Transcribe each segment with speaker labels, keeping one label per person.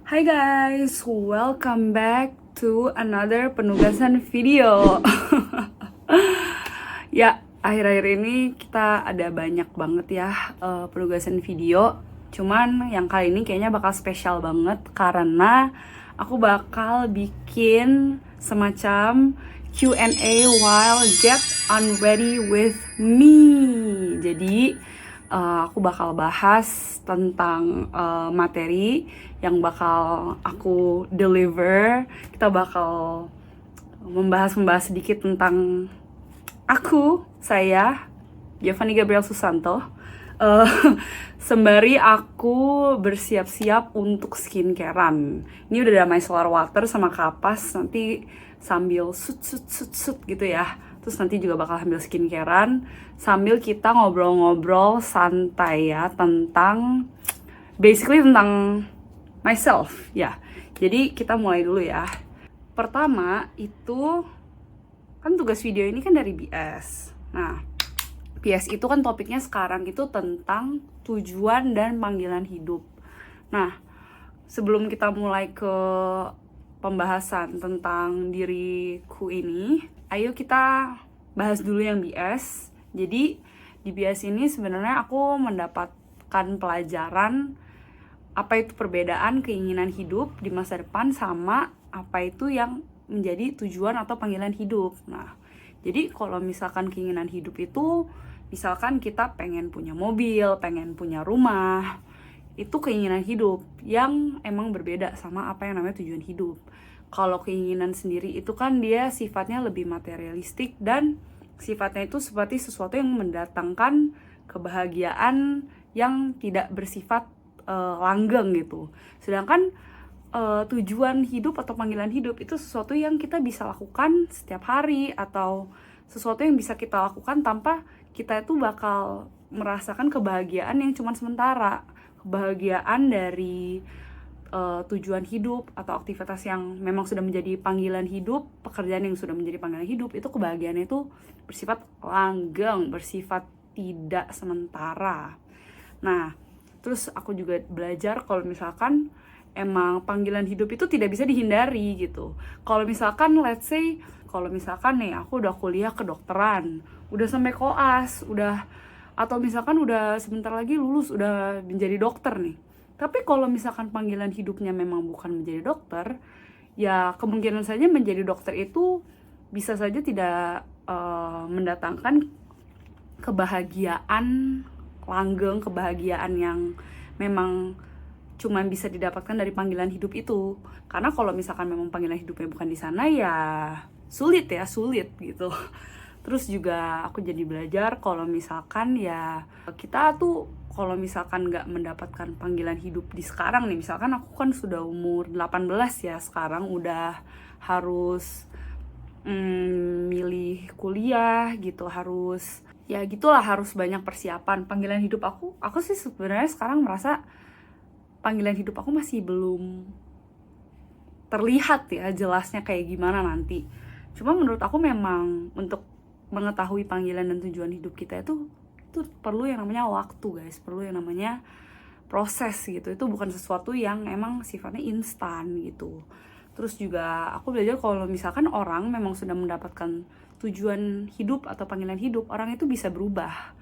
Speaker 1: Hai guys, welcome back to another penugasan video. Ya, akhir-akhir ini kita ada banyak banget ya penugasan video. Cuman yang kali ini kayaknya bakal spesial banget karena aku bakal bikin semacam Q&A while get unready with me. Jadi aku bakal bahas tentang materi yang bakal aku deliver. Kita bakal membahas sedikit tentang saya Giovanni Gabriel Susanto, sembari aku bersiap-siap untuk skincarean. Ini udah ada micellar water sama kapas, nanti sambil sut gitu ya. Terus nanti juga bakal ambil skincarean sambil kita ngobrol-ngobrol santai ya tentang basically tentang myself ya. Jadi kita mulai dulu ya. Pertama itu kan tugas video ini kan dari BS. Nah, BS itu kan topiknya sekarang itu tentang tujuan dan panggilan hidup. Nah, sebelum kita mulai ke pembahasan tentang diriku ini, ayo kita bahas dulu yang BS. Jadi di BS ini sebenarnya aku mendapatkan pelajaran apa itu perbedaan keinginan hidup di masa depan sama apa itu yang menjadi tujuan atau panggilan hidup. Nah, jadi kalau misalkan keinginan hidup itu, misalkan kita pengen punya mobil, pengen punya rumah, itu keinginan hidup yang emang berbeda sama apa yang namanya tujuan hidup. Kalau keinginan sendiri itu kan dia sifatnya lebih materialistik dan sifatnya itu seperti sesuatu yang mendatangkan kebahagiaan yang tidak bersifat langgeng gitu. Sedangkan tujuan hidup atau panggilan hidup itu sesuatu yang kita bisa lakukan setiap hari atau sesuatu yang bisa kita lakukan tanpa kita itu bakal merasakan kebahagiaan yang cuma sementara. Kebahagiaan dari tujuan hidup atau aktivitas yang memang sudah menjadi panggilan hidup, pekerjaan yang sudah menjadi panggilan hidup, itu kebahagiaan itu bersifat langgeng, bersifat tidak sementara. Nah, terus aku juga belajar kalau misalkan emang panggilan hidup itu tidak bisa dihindari gitu. Kalau misalkan let's say kalau misalkan nih aku udah kuliah kedokteran, udah sampai koas, atau misalkan udah sebentar lagi lulus udah menjadi dokter nih. Tapi kalau misalkan panggilan hidupnya memang bukan menjadi dokter, ya kemungkinan saja menjadi dokter itu bisa saja tidak mendatangkan kebahagiaan langgeng, kebahagiaan yang memang cuman bisa didapatkan dari panggilan hidup itu. Karena kalau misalkan memang panggilan hidupnya bukan di sana, ya sulit gitu. Terus juga aku jadi belajar kalau misalkan ya kita tuh kalau misalkan nggak mendapatkan panggilan hidup di sekarang nih, misalkan aku kan sudah umur 18 ya, sekarang udah harus milih kuliah gitu, harus ya gitulah, harus banyak persiapan. Panggilan hidup aku sih sebenarnya sekarang merasa panggilan hidup aku masih belum terlihat ya jelasnya kayak gimana nanti. Cuma menurut aku memang untuk mengetahui panggilan dan tujuan hidup kita itu perlu yang namanya waktu guys, perlu yang namanya proses gitu. Itu bukan sesuatu yang emang sifatnya instan gitu. Terus juga aku belajar kalau misalkan orang memang sudah mendapatkan tujuan hidup atau panggilan hidup, orang itu bisa berubah.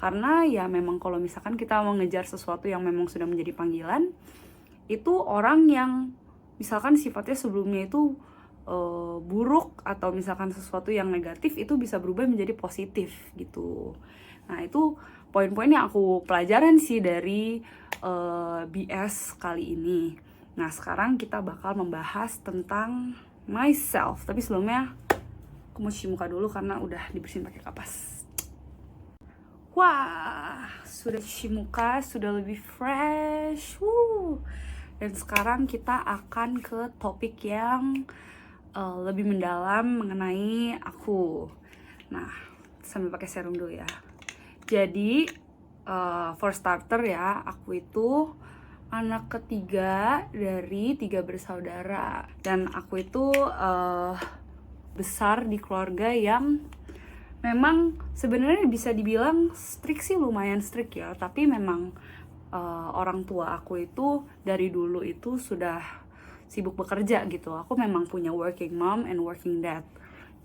Speaker 1: Karena ya memang kalau misalkan kita mau ngejar sesuatu yang memang sudah menjadi panggilan, itu orang yang misalkan sifatnya sebelumnya itu buruk atau misalkan sesuatu yang negatif itu bisa berubah menjadi positif gitu. Nah itu poin-poin yang aku pelajaran sih dari BS kali ini. Nah sekarang kita bakal membahas tentang myself. Tapi sebelumnya aku mau cuci muka dulu karena udah dibersihin pakai kapas. Wah, sudah cuci muka, sudah lebih fresh. Dan sekarang kita akan ke topik yang lebih mendalam mengenai aku. Nah, sambil pakai serum dulu ya. Jadi, for starter ya, aku itu anak ketiga dari 3 bersaudara. Dan aku itu besar di keluarga yang memang sebenarnya bisa dibilang strict sih, lumayan strict ya, tapi memang orang tua aku itu dari dulu itu sudah sibuk bekerja gitu. Aku memang punya working mom and working dad.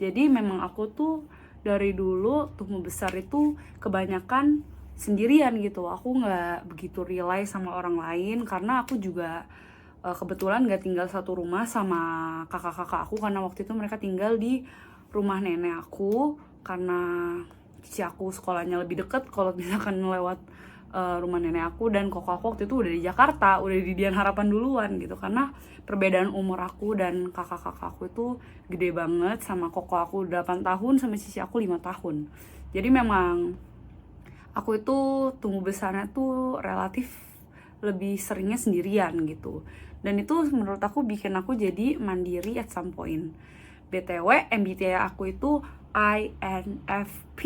Speaker 1: Jadi memang aku tuh dari dulu tumbuh besar itu kebanyakan sendirian gitu. Aku nggak begitu rely sama orang lain karena aku juga kebetulan nggak tinggal satu rumah sama kakak-kakak aku, karena waktu itu mereka tinggal di rumah nenek aku karena cici aku sekolahnya lebih deket kalau misalkan lewat rumah nenek aku, dan koko aku waktu itu udah di Jakarta, udah di Dian Harapan duluan gitu, karena perbedaan umur aku dan kakak-kakak aku itu gede banget. Sama koko aku 8 tahun, sama cici aku 5 tahun. Jadi memang aku itu tumbuh besarnya tuh relatif lebih seringnya sendirian gitu. Dan itu menurut aku bikin aku jadi mandiri at some point. BTW, MBTI aku itu INFP.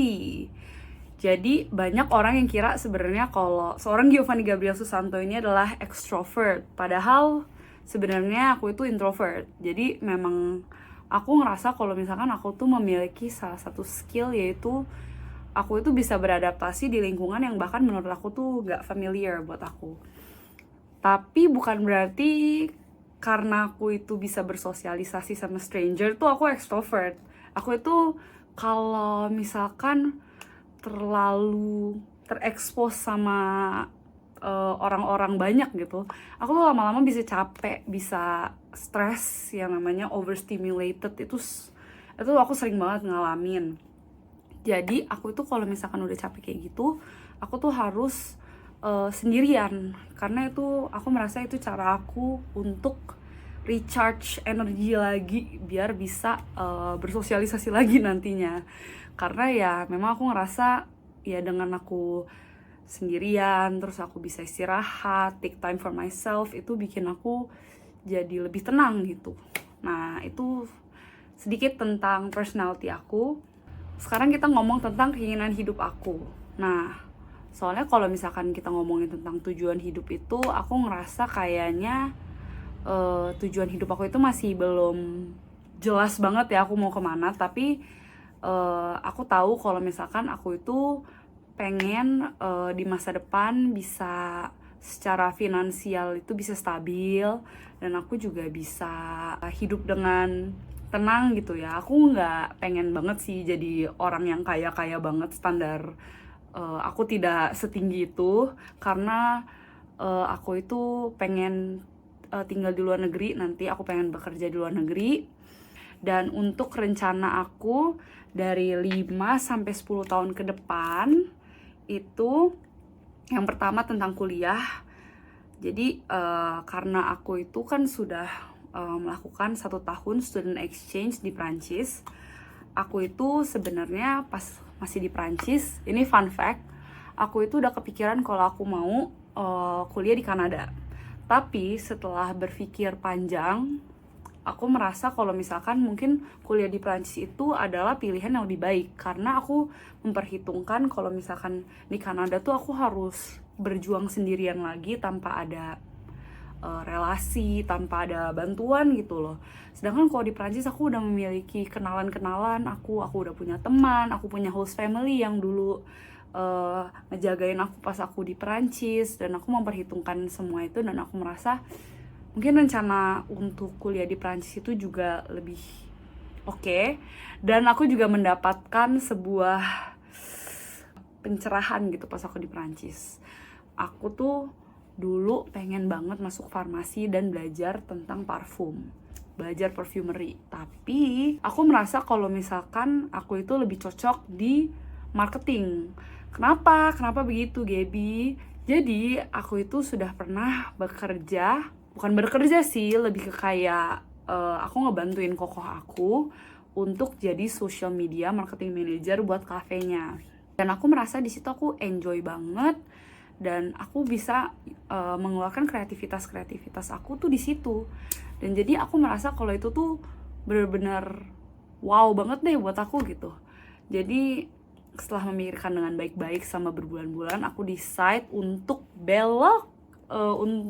Speaker 1: Jadi banyak orang yang kira sebenarnya kalau seorang Giovanni Gabriel Susanto ini adalah extrovert. Padahal sebenarnya aku itu introvert. Jadi memang aku ngerasa kalau misalkan aku tuh memiliki salah satu skill, yaitu aku itu bisa beradaptasi di lingkungan yang bahkan menurut aku tuh gak familiar buat aku. Tapi bukan berarti karena aku itu bisa bersosialisasi sama stranger tuh aku extrovert. Aku itu kalau misalkan terlalu terekspos sama orang-orang banyak gitu, aku tuh lama-lama bisa capek, bisa stres, yang namanya overstimulated. Itu aku sering banget ngalamin. Jadi aku itu kalau misalkan udah capek kayak gitu, aku tuh harus sendirian, karena itu aku merasa itu cara aku untuk recharge energi lagi biar bisa bersosialisasi lagi nantinya. Karena ya memang aku ngerasa ya dengan aku sendirian terus aku bisa istirahat, take time for myself, itu bikin aku jadi lebih tenang gitu. Nah, itu sedikit tentang personality aku. Sekarang kita ngomong tentang keinginan hidup aku. Nah, soalnya kalau misalkan kita ngomongin tentang tujuan hidup itu, aku ngerasa kayaknya tujuan hidup aku itu masih belum jelas banget ya aku mau kemana. Tapi aku tahu kalau misalkan aku itu pengen di masa depan bisa secara finansial itu bisa stabil, dan aku juga bisa hidup dengan tenang gitu ya. Aku nggak pengen banget sih jadi orang yang kaya-kaya banget, standar aku tidak setinggi itu, karena aku itu pengen tinggal di luar negeri, nanti aku pengen bekerja di luar negeri. Dan untuk rencana aku dari 5-10 tahun ke depan itu, yang pertama tentang kuliah. Jadi karena aku itu kan sudah melakukan 1 tahun student exchange di Prancis. Aku itu sebenarnya pas masih di Prancis, ini fun fact, aku itu udah kepikiran kalau aku mau kuliah di Kanada. Tapi setelah berpikir panjang, aku merasa kalau misalkan mungkin kuliah di Prancis itu adalah pilihan yang lebih baik, karena aku memperhitungkan kalau misalkan di Kanada tuh aku harus berjuang sendirian lagi tanpa ada relasi, tanpa ada bantuan gitu loh. Sedangkan kalau di Prancis aku udah memiliki kenalan-kenalan, aku udah punya teman, aku punya host family yang dulu ngejagain aku pas aku di Prancis, dan aku memperhitungkan semua itu, dan aku merasa mungkin rencana untuk kuliah di Prancis itu juga lebih oke. Dan aku juga mendapatkan sebuah pencerahan gitu pas aku di Prancis. Aku tuh dulu pengen banget masuk farmasi dan belajar tentang parfum, belajar perfumery. Tapi aku merasa kalau misalkan aku itu lebih cocok di marketing. Kenapa begitu, Gaby? Jadi aku itu sudah pernah bekerja, bukan bekerja sih, lebih ke kayak aku ngebantuin kokoh aku untuk jadi social media marketing manager buat kafenya. Dan aku merasa di situ aku enjoy banget, dan aku bisa mengeluarkan kreativitas aku tuh di situ. Dan jadi aku merasa kalau itu tuh benar-benar wow banget deh buat aku gitu. Jadi setelah memikirkan dengan baik-baik sama berbulan-bulan, aku decide untuk belok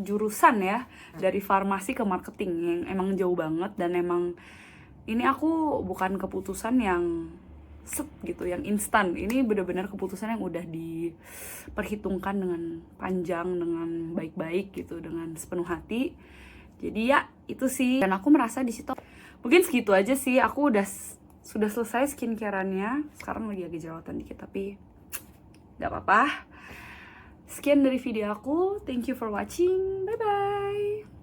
Speaker 1: jurusan ya, dari farmasi ke marketing, yang emang jauh banget. Dan emang ini aku bukan keputusan yang set gitu, yang instan. Ini benar-benar keputusan yang udah diperhitungkan dengan panjang, dengan baik-baik gitu, dengan sepenuh hati. Jadi ya itu sih, dan aku merasa di situ mungkin segitu aja sih. Aku sudah selesai skincareannya, sekarang lagi agak jerawatan dikit tapi gak apa-apa. Sekian dari video aku, thank you for watching, bye bye.